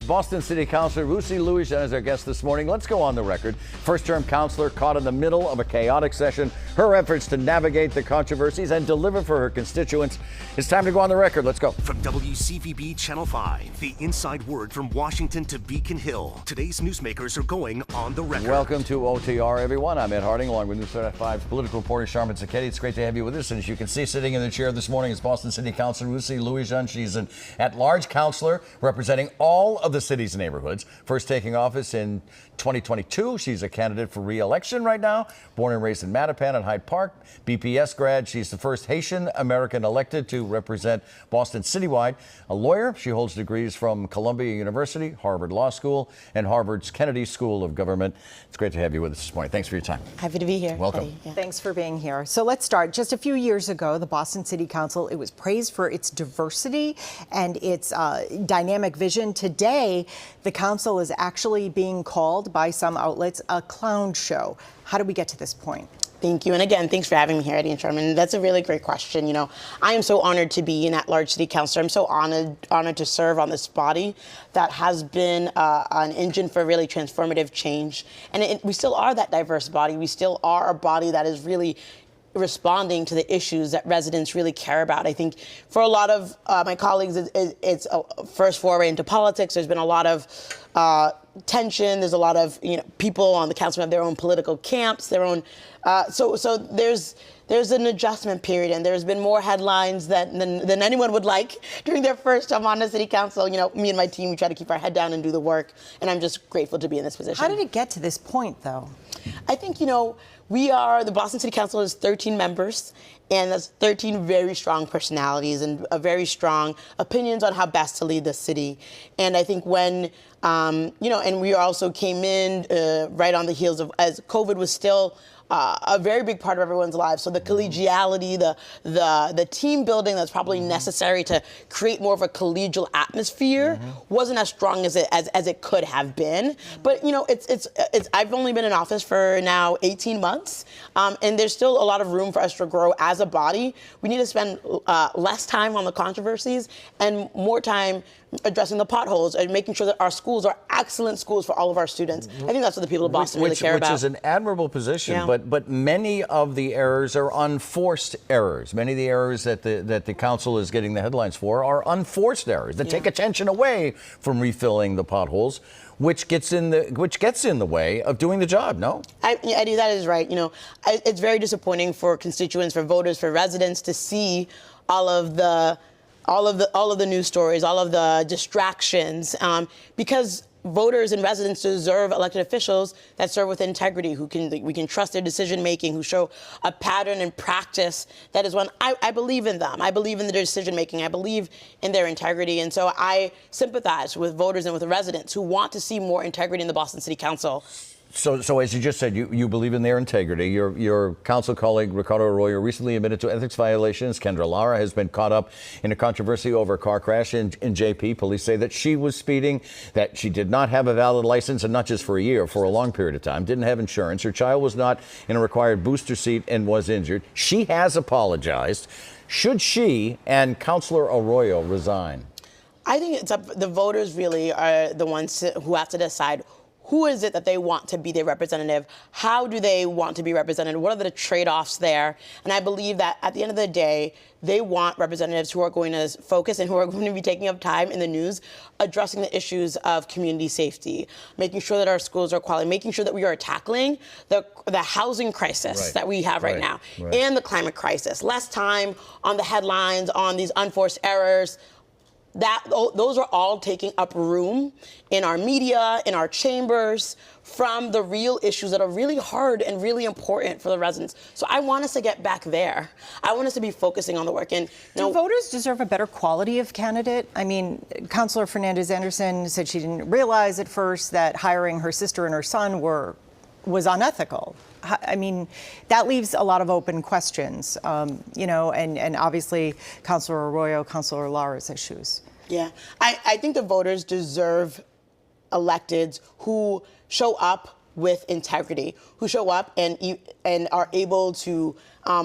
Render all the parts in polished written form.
Boston City Councilor Ruthzee Louijeune is our guest this morning. Let's go on the record. First-term councilor caught in the middle of a chaotic session. Her efforts to navigate the controversies and deliver for her constituents. It's time to go on the record. Let's go. From WCVB Channel 5, the inside word from Washington to Beacon Hill. Today's newsmakers are going on the record. Welcome to OTR, everyone. I'm Ed Harding, along with News 5's political reporter Charmin Sacchetti. It's great to have you with us. And as you can see, sitting in the chair this morning is Boston City Councilor Ruthzee Louijeune. She's an at-large councilor representing all of the city's neighborhoods. First taking office in 2022. She's a candidate for re-election right now. Born and raised in Mattapan and Hyde Park. BPS grad. She's the first Haitian American elected to represent Boston citywide. A lawyer. She holds degrees from Columbia University, Harvard Law School, and Harvard's Kennedy School of Government. It's great to have you with us this morning. Thanks for your time. Happy to be here. Welcome. Yeah. Thanks for being here. So let's start. Just a few years ago, the Boston City Council, it was praised for its diversity and its dynamic vision. Today, the council is actually being called by some outlets a clown show. How did we get to this point? Thank you. And again, thanks for having me here, Eddie and Sherman. That's a really great question. You know, I am so honored to be an at-large city councilor. I'm so honored to serve on this body that has been an engine for really transformative change. And we still are that diverse body. We still are a body that is really responding to the issues that residents really care about. I think for a lot of my colleagues, it's a first foray into politics. There's been a lot of tension. There's a lot of people on the council have their own political camps, their own. So there's an adjustment period, and there's been more headlines than anyone would like during their first time on the city council. Me and my team, we try to keep our head down and do the work, and I'm just grateful to be in this position. How did it get to this point, though? I think, the Boston City Council is 13 members, and that's 13 very strong personalities and very strong opinions on how best to lead the city. And I think when, and we also came in right on the heels of, as COVID was still a very big part of everyone's lives. So the collegiality, the team building that's probably necessary to create more of a collegial atmosphere wasn't as strong as it could have been. But I've only been in office for now 18 months, and there's still a lot of room for us to grow as a body. We need to spend less time on the controversies and more time addressing the potholes and making sure that our schools are excellent schools for all of our students. I think that's what the people of Boston really care about. Which is an admirable position, but many of the errors are unforced errors. Many of the errors that the council is getting the headlines for are unforced errors that take attention away from refilling the potholes, which gets in the way of doing the job. No, Eddie, that is right. It's very disappointing for constituents, for voters, for residents to see all of the news stories, all of the distractions, because voters and residents deserve elected officials that serve with integrity, we can trust their decision making, who show a pattern and practice that is one. I believe in them. I believe in their decision making. I believe in their integrity, and so I sympathize with voters and with the residents who want to see more integrity in the Boston City Council. So as you just said, you believe in their integrity. Your council colleague, Ricardo Arroyo, recently admitted to ethics violations. Kendra Lara has been caught up in a controversy over a car crash in JP. Police say that she was speeding, that she did not have a valid license, and not just for a year, for a long period of time, didn't have insurance. Her child was not in a required booster seat and was injured. She has apologized. Should she and Councilor Arroyo resign? I think the voters really are the ones who have to decide who is it that they want to be their representative? How do they want to be represented? What are the trade-offs there? And I believe that at the end of the day, they want representatives who are going to focus and who are going to be taking up time in the news, addressing the issues of community safety, making sure that our schools are quality, making sure that we are tackling the housing crisis that we have right now, and the climate crisis. Less time on the headlines, on these unforced errors. Those are all taking up room in our media, in our chambers, from the real issues that are really hard and really important for the residents. So I want us to get back there. I want us to be focusing on the work. And do voters deserve a better quality of candidate? I mean, Councilor Fernandez-Anderson said she didn't realize at first that hiring her sister and her son was unethical. I mean, that leaves a lot of open questions, and obviously Councilor Arroyo, Councilor Lara's issues. Yeah, I think the voters deserve electeds who show up with integrity, who show up and are able to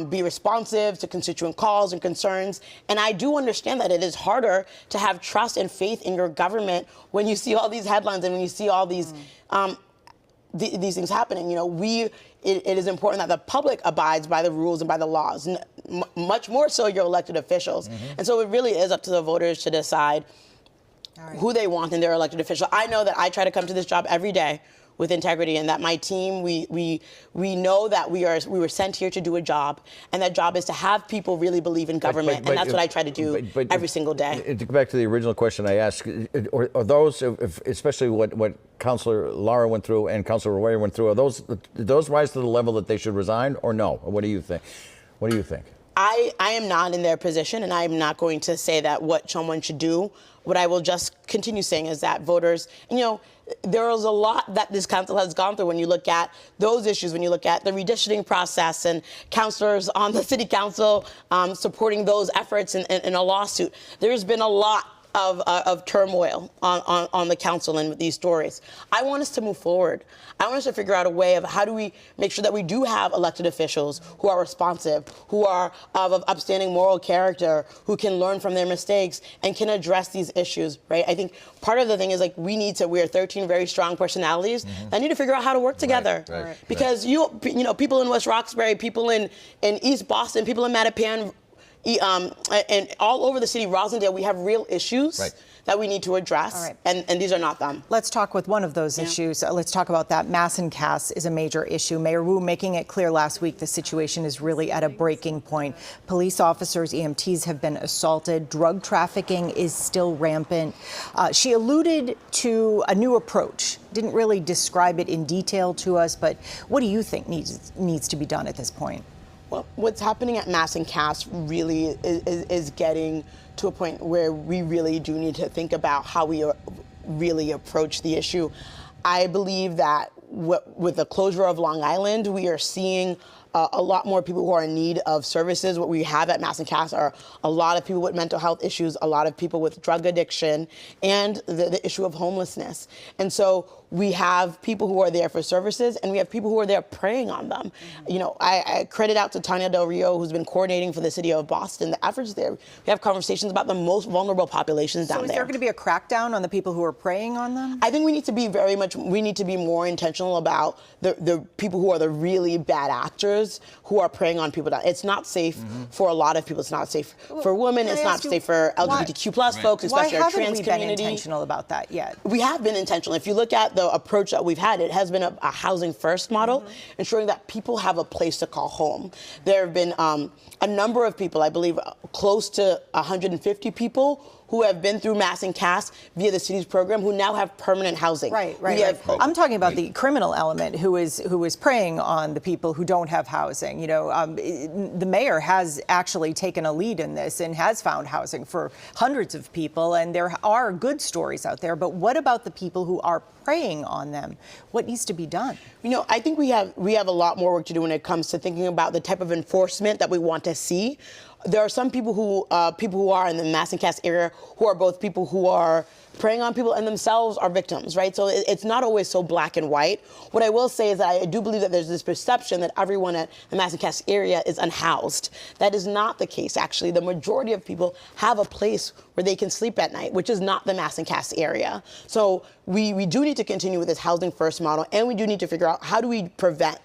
be responsive to constituent calls and concerns. And I do understand that it is harder to have trust and faith in your government when you see all these headlines and when you see all these these things happening. You know, it is important that the public abides by the rules and by the laws, much more so your elected officials. And so it really is up to the voters to decide who they want in their elected official. I know that I try to come to this job every day with integrity, and that my team, we know that we were sent here to do a job, and that job is to have people really believe in government, and that's what I try to do every single day. To go back to the original question I asked, are those, especially what Councilor Lara went through and Councilor Louijeune went through, did those rise to the level that they should resign, or no? Or what do you think? What do you think? I am not in their position, and I am not going to say that what someone should do. What I will just continue saying is that voters, you know, there is a lot that this council has gone through when you look at those issues, when you look at the redistricting process and councilors on the city council supporting those efforts in a lawsuit. There's been a lot of turmoil on the council and with these stories. I want us to move forward. I want us to figure out a way of how do we make sure that we do have elected officials who are responsive, who are of upstanding moral character, who can learn from their mistakes and can address these issues, right? I think part of the thing is, like, we are 13 very strong personalities that need to figure out how to work together. Right. Because you know, people in West Roxbury, people in East Boston, people in Mattapan, and all over the city, Rosendale, we have real issues that we need to address, and these are not them. Let's talk with one of those issues. Let's talk about that. Mass and Cass is a major issue. Mayor Wu making it clear last week the situation is really at a breaking point. Police officers, EMTs have been assaulted. Drug trafficking is still rampant. She alluded to a new approach. Didn't really describe it in detail to us, but what do you think needs to be done at this point? Well, what's happening at Mass and Cass really is getting to a point where we really do need to think about how we really approach the issue. I believe that with the closure of Long Island, we are seeing a lot more people who are in need of services. What we have at Mass and Cass are a lot of people with mental health issues, a lot of people with drug addiction, and the issue of homelessness. And so we have people who are there for services, and we have people who are there preying on them. You know, I credit out to Tanya Del Rio, who's been coordinating for the city of Boston, the efforts there. We have conversations about the most vulnerable populations down there. So is there going to be a crackdown on the people who are preying on them? I think we need to be more intentional about the people who are the really bad actors who are preying on people. It's not safe for a lot of people. It's not safe for women. It's not safe for LGBTQ plus folks, especially our trans community. Why haven't we been intentional about that yet? We have been intentional. If you look at the approach that we've had, it has been a housing first model, ensuring that people have a place to call home. There have been a number of people, I believe close to 150 people, who have been through Mass and Cass via the city's program, who now have permanent housing. Right. I'm talking about the criminal element who is preying on the people who don't have housing. You know, the mayor has actually taken a lead in this and has found housing for hundreds of people, and there are good stories out there. But what about the people who are preying on them? What needs to be done? You know, I think we have a lot more work to do when it comes to thinking about the type of enforcement that we want to see. There are some people who are in the Mass and Cass area who are both people who are preying on people and themselves are victims, right? So it's not always so black and white. What I will say is that I do believe that there's this perception that everyone at the Mass and Cass area is unhoused. That is not the case, actually. The majority of people have a place where they can sleep at night, which is not the Mass and Cass area. So we do need to continue with this housing first model, and we do need to figure out how do we prevent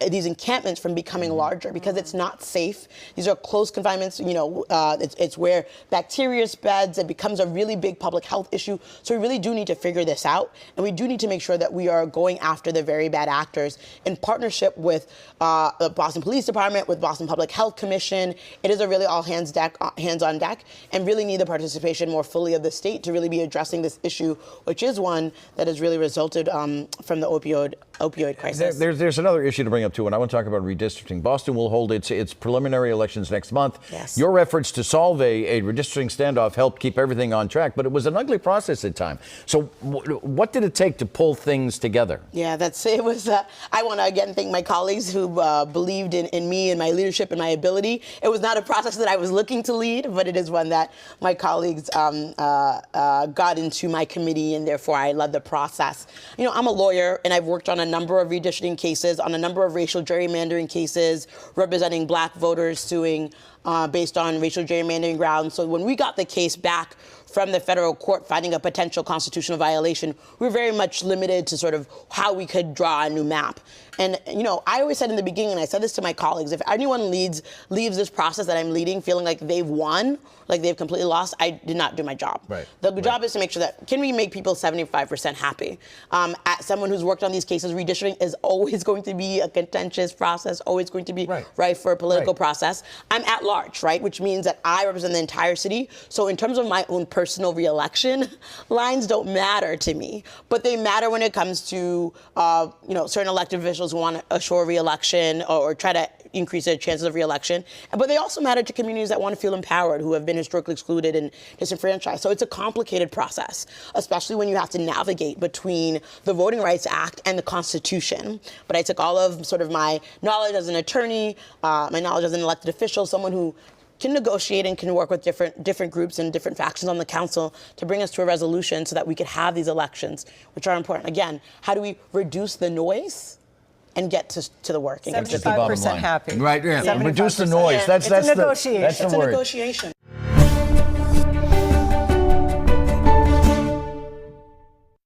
these encampments from becoming larger, because it's not safe. These are close confinements. You know, it's where bacteria spreads. It becomes a really big public health issue. So we really do need to figure this out, and we do need to make sure that we are going after the very bad actors in partnership with the Boston Police Department, with Boston Public Health Commission. It is a really all hands on deck, and really need the participation more fully of the state to really be addressing this issue, which is one that has really resulted from the opioid crisis. There's another issue to bring up too, and I want to talk about redistricting. Boston will hold its preliminary elections next month. Yes. Your efforts to solve a redistricting standoff helped keep everything on track, but it was an ugly process at times. So what did it take to pull things together? Yeah, it was. I want to again thank my colleagues who believed in me and my leadership and my ability. It was not a process that I was looking to lead, but it is one that my colleagues got into my committee, and therefore I led the process. You know, I'm a lawyer, and I've worked on a number of redistricting cases, on a number of racial gerrymandering cases, representing black voters suing based on racial gerrymandering grounds. So when we got the case back from the federal court finding a potential constitutional violation, we were very much limited to sort of how we could draw a new map. And, you know, I always said in the beginning, and I said this to my colleagues, if anyone leaves this process that I'm leading feeling like they've won, like they've completely lost, I did not do my job. Right. The job is to make sure that, can we make people 75% happy? As someone who's worked on these cases, redistricting is always going to be a contentious process, always going to be rife for a political process. I'm at large, right? Which means that I represent the entire city. So in terms of my own personal re-election, lines don't matter to me, but they matter when it comes to, you know, certain elected officials who want to assure re-election or try to increase their chances of re-election. But they also matter to communities that want to feel empowered, who have been historically excluded and disenfranchised. So it's a complicated process, especially when you have to navigate between the Voting Rights Act and the Constitution. But I took all of sort of my knowledge as an attorney, my knowledge as an elected official, someone who can negotiate and can work with different groups and different factions on the council to bring us to a resolution so that we could have these elections, which are important. Again, how do we reduce the noise and get to the work? 75% happy. Right, yeah. 75%. Reduce the noise. Yeah. That's It's a the negotiation. That's the It's a word. negotiation.